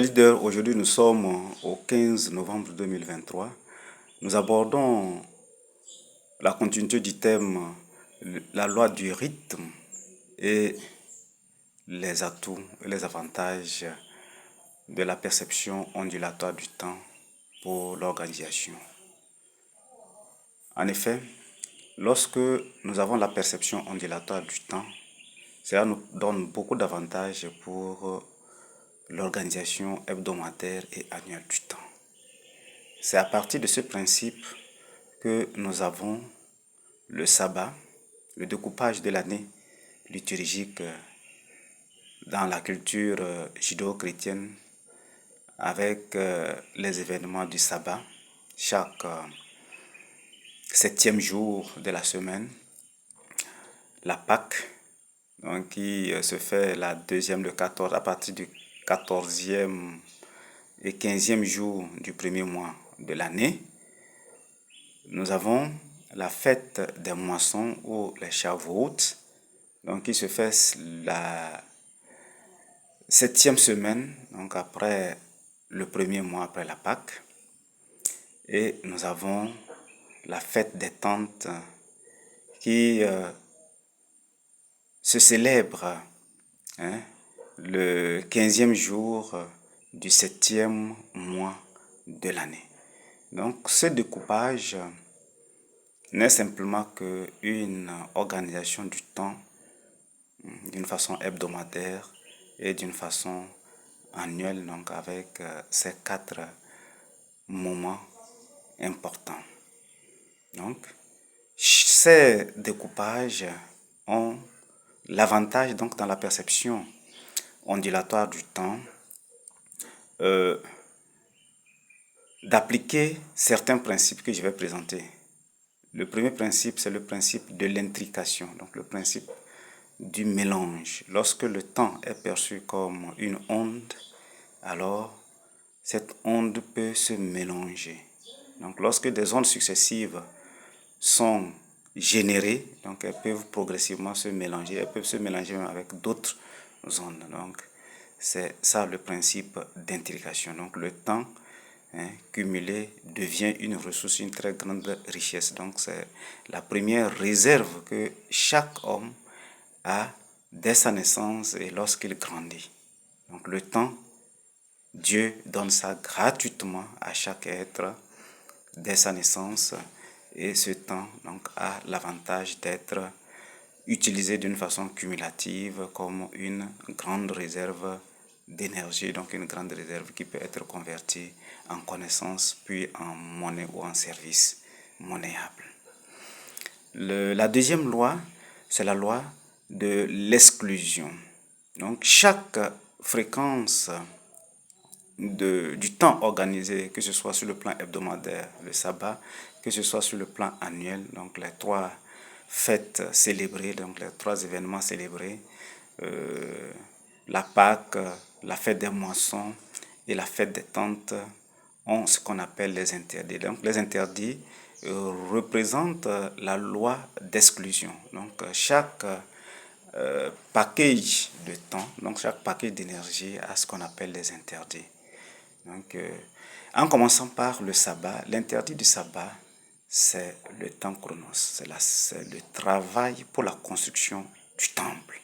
Leader, aujourd'hui nous sommes au 15 novembre 2023. Nous abordons la continuité du thème la loi du rythme et les atouts et les avantages de la perception ondulatoire du temps pour l'organisation. En effet, lorsque nous avons la perception ondulatoire du temps, cela nous donne beaucoup d'avantages pour l'organisation hebdomadaire et annuelle du temps. C'est à partir de ce principe que nous avons le sabbat, le découpage de l'année liturgique dans la culture judéo-chrétienne avec les événements du sabbat chaque septième jour de la semaine, la Pâque, donc, qui se fait la deuxième, le 14, à partir du 14e et 15e jour du premier mois de l'année. Nous avons la fête des moissons ou les Shavuot, donc qui se fait la septième semaine, donc après le premier mois après la Pâque. Et nous avons la fête des tentes qui se célèbre le 15e jour du septième mois de l'année. Donc ce découpage n'est simplement qu'une organisation du temps d'une façon hebdomadaire et d'une façon annuelle, donc avec ces 4 moments importants. Donc, ces découpages ont l'avantage donc dans la perception ondulatoire du temps d'appliquer certains principes que je vais présenter. Le premier principe, c'est le principe de l'intrication, donc le principe du mélange. Lorsque le temps est perçu comme une onde, alors cette onde peut se mélanger. Donc lorsque des ondes successives sont générées, donc elles peuvent progressivement se mélanger, elles peuvent se mélanger même avec d'autres ondes. Donc c'est ça le principe d'intrication. Donc le temps cumulé devient une ressource, une très grande richesse. Donc c'est la première réserve que chaque homme a dès sa naissance et lorsqu'il grandit. Donc le temps, Dieu donne ça gratuitement à chaque être dès sa naissance, et ce temps donc a l'avantage d'être utilisé d'une façon cumulative comme une grande réserve d'énergie, donc une grande réserve qui peut être convertie en connaissance puis en monnaie ou en service monnayable. La deuxième loi, c'est la loi de l'exclusion. Donc chaque fréquence du temps organisé, que ce soit sur le plan hebdomadaire, le sabbat, que ce soit sur le plan annuel, donc les 3 fêtes célébrées, donc les 3 événements célébrés, la Pâque, la fête des moissons et la fête des tentes, ont ce qu'on appelle les interdits. Donc les interdits représentent la loi d'exclusion. Donc chaque package de temps, donc chaque package d'énergie a ce qu'on appelle les interdits. Donc, en commençant par le sabbat, l'interdit du sabbat, c'est le temps chronos, c'est le travail pour la construction du temple.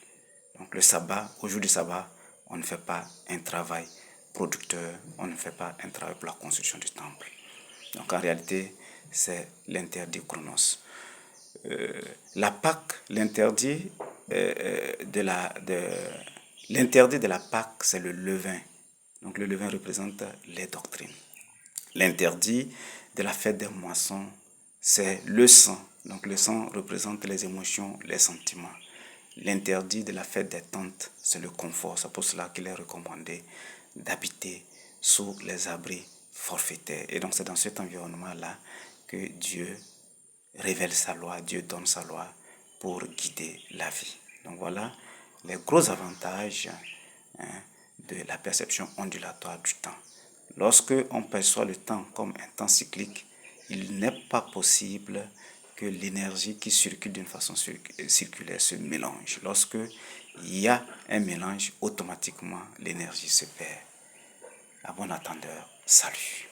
Donc le sabbat, au jour du sabbat, on ne fait pas un travail producteur, on ne fait pas un travail pour la construction du temple. Donc en réalité, c'est l'interdit chronos. La Pâque, l'interdit de la Pâque, c'est le levain. Donc le levain représente les doctrines. L'interdit de la fête des moissons, c'est le sang. Donc le sang représente les émotions, les sentiments. L'interdit de la fête des tentes, c'est le confort. C'est pour cela qu'il est recommandé d'habiter sous les abris forfaitaires. Et donc c'est dans cet environnement-là que Dieu révèle sa loi, Dieu donne sa loi pour guider la vie. Donc voilà les gros avantages de la perception ondulatoire du temps. Lorsque on perçoit le temps comme un temps cyclique, il n'est pas possible que l'énergie qui circule d'une façon circulaire se mélange. Lorsque il y a un mélange, automatiquement l'énergie se perd. À bon attendeur, salut.